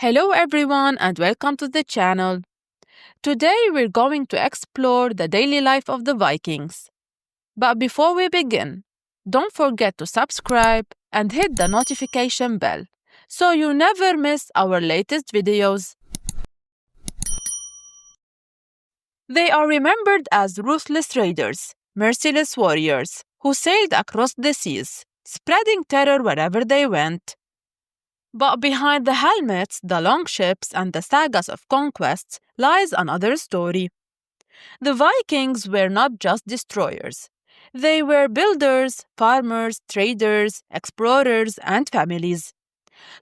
Hello everyone and welcome to the channel. Today we're going to explore the daily life of the Vikings. But before we begin, don't forget to subscribe and hit the notification bell so you never miss our latest videos. They are remembered as ruthless raiders, merciless warriors who sailed across the seas, spreading terror wherever they went. But behind the helmets, the longships, and the sagas of conquest lies another story. The Vikings were not just destroyers. They were builders, farmers, traders, explorers, and families.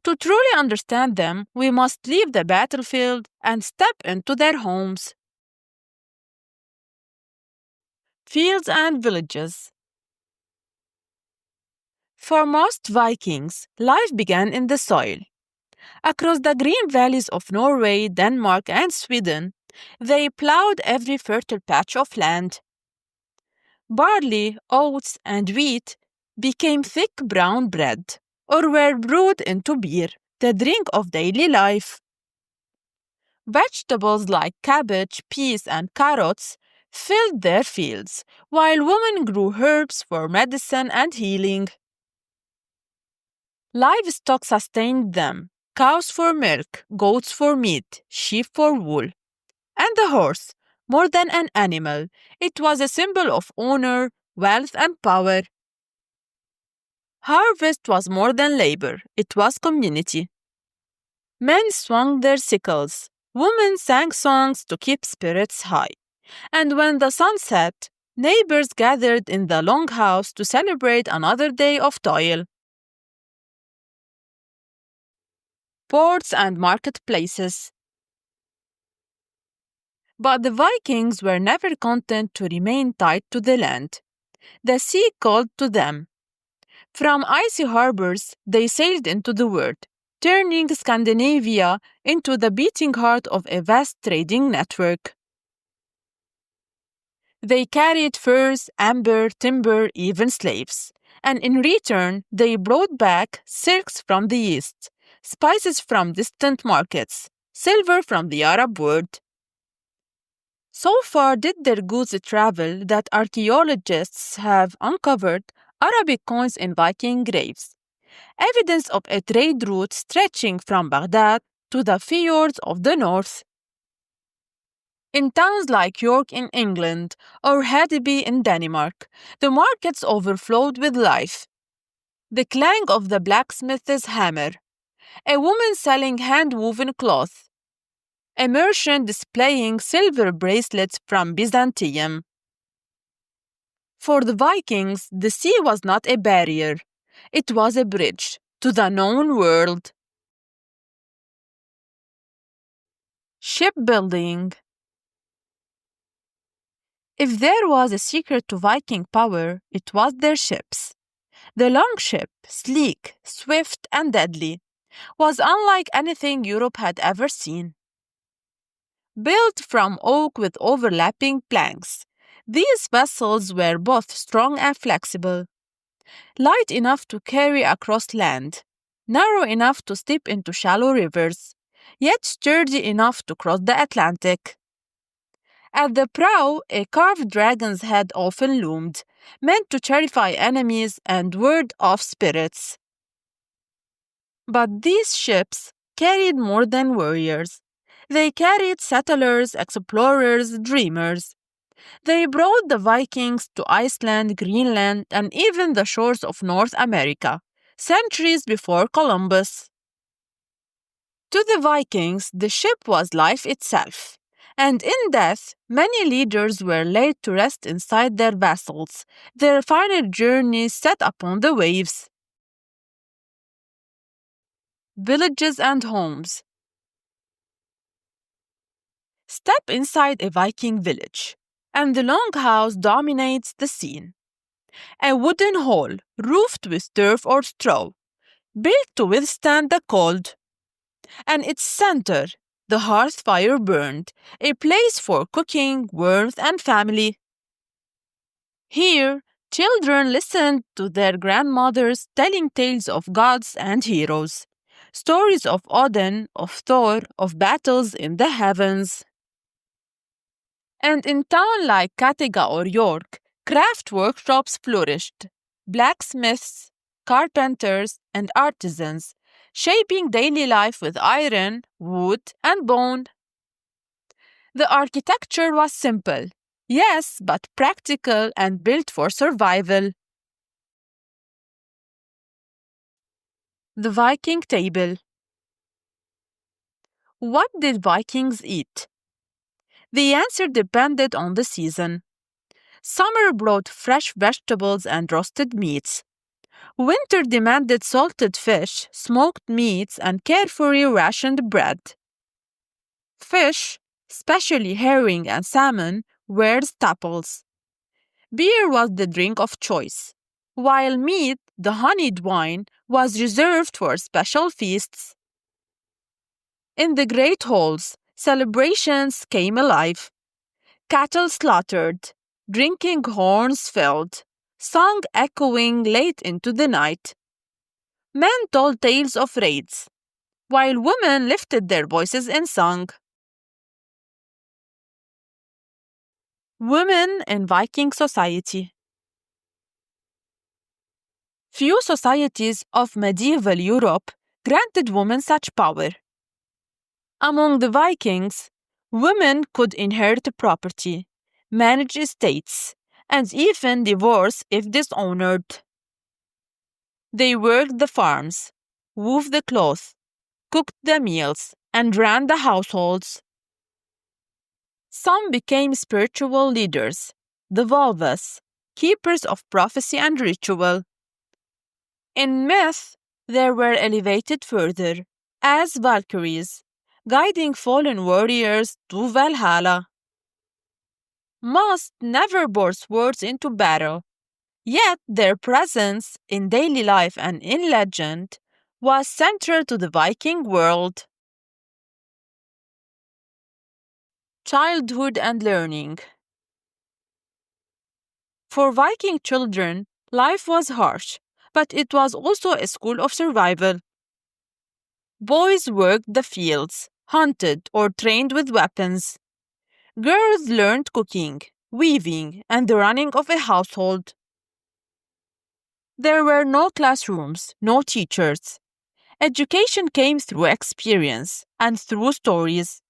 To truly understand them, we must leave the battlefield and step into their homes, fields, and villages. For most Vikings, life began in the soil. Across the green valleys of Norway, Denmark, and Sweden, they plowed every fertile patch of land. Barley, oats, and wheat became thick brown bread, or were brewed into beer, the drink of daily life. Vegetables like cabbage, peas, and carrots filled their fields, while women grew herbs for medicine and healing. Livestock sustained them: cows for milk, goats for meat, sheep for wool. And the horse, more than an animal, it was a symbol of honor, wealth, and power. Harvest was more than labor, it was community. Men swung their sickles, women sang songs to keep spirits high. And when the sun set, neighbors gathered in the longhouse to celebrate another day of toil. Ports and marketplaces. But the Vikings were never content to remain tied to the land. The sea called to them. From icy harbors, they sailed into the world, turning Scandinavia into the beating heart of a vast trading network. They carried furs, amber, timber, even slaves. And in return, they brought back silks from the east, spices from distant markets, silver from the Arab world. So far did their goods travel that archaeologists have uncovered Arabic coins in Viking graves, evidence of a trade route stretching from Baghdad to the fjords of the north. In towns like York in England or Hedeby in Denmark, the markets overflowed with life. The clang of the blacksmith's hammer, a woman selling hand-woven cloth, a merchant displaying silver bracelets from Byzantium. For the Vikings, the sea was not a barrier. It was a bridge to the known world. Shipbuilding. If there was a secret to Viking power, it was their ships. The longship, sleek, swift, and deadly, was unlike anything Europe had ever seen. Built from oak with overlapping planks, these vessels were both strong and flexible, light enough to carry across land, narrow enough to step into shallow rivers, yet sturdy enough to cross the Atlantic. At the prow, a carved dragon's head often loomed, meant to terrify enemies and ward off spirits. But these ships carried more than warriors. They carried settlers, explorers, dreamers. They brought the Vikings to Iceland, Greenland, and even the shores of North America, centuries before Columbus. To the Vikings, the ship was life itself. And in death, many leaders were laid to rest inside their vessels, their final journey set upon the waves. Villages and homes. Step inside a Viking village, and the longhouse dominates the scene. A wooden hall, roofed with turf or straw, built to withstand the cold. And its center, the hearth fire burned, a place for cooking, warmth, and family. Here, children listened to their grandmothers telling tales of gods and heroes. Stories of Odin, of Thor, of battles in the heavens. And in towns like Kattegat or York, craft workshops flourished. Blacksmiths, carpenters, and artisans, shaping daily life with iron, wood, and bone. The architecture was simple, yes, but practical and built for survival. The Viking Table. What did Vikings eat? The answer depended on the season. Summer brought fresh vegetables and roasted meats. Winter demanded salted fish, smoked meats, and carefully rationed bread. Fish, especially herring and salmon, were staples. Beer was the drink of choice, while meat, the honeyed wine, was reserved for special feasts. In the great halls, celebrations came alive. Cattle slaughtered, drinking horns filled, song echoing late into the night. Men told tales of raids, while women lifted their voices in song. Women in Viking society. Few societies of medieval Europe granted women such power. Among the Vikings, women could inherit property, manage estates, and even divorce if dishonored. They worked the farms, wove the cloth, cooked the meals, and ran the households. Some became spiritual leaders, the Volvas, keepers of prophecy and ritual. In myth, they were elevated further as Valkyries, guiding fallen warriors to Valhalla. Most never bore swords into battle, yet their presence in daily life and in legend was central to the Viking world. Childhood and learning. For Viking children, life was harsh, but it was also a school of survival. Boys worked the fields, hunted, or trained with weapons. Girls learned cooking, weaving, and the running of a household. There were no classrooms, no teachers. Education came through experience and through stories.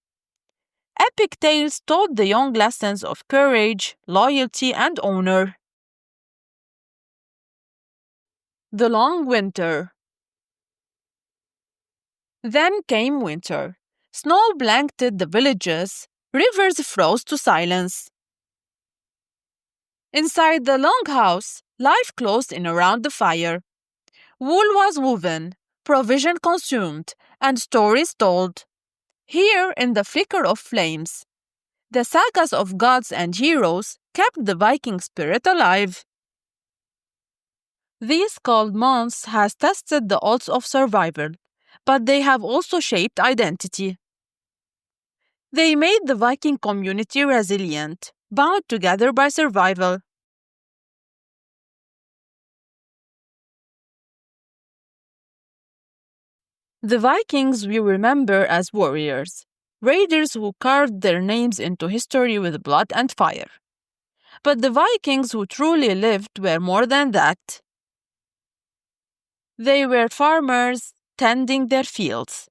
Epic tales taught the young lessons of courage, loyalty, and honor. The long winter. Then came winter. Snow blanketed the villages, rivers froze to silence. Inside the longhouse, life closed in around the fire. Wool was woven, provision consumed, and stories told. Here, in the flicker of flames, the sagas of gods and heroes kept the Viking spirit alive. These cold months has tested the odds of survival, but they have also shaped identity. They made the Viking community resilient, bound together by survival. The Vikings we remember as warriors, raiders who carved their names into history with blood and fire. But the Vikings who truly lived were more than that. They were farmers tending their fields,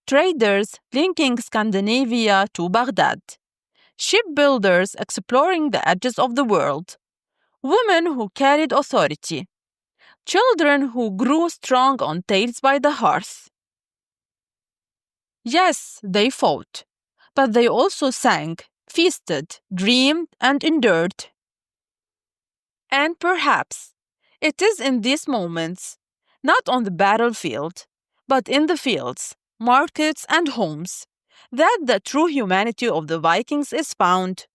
traders linking Scandinavia to Baghdad, shipbuilders exploring the edges of the world, women who carried authority, children who grew strong on tales by the hearth. Yes, they fought, but they also sang, feasted, dreamed, and endured. And perhaps it is in these moments, not on the battlefield, but in the fields, markets, and homes, that the true humanity of the Vikings is found.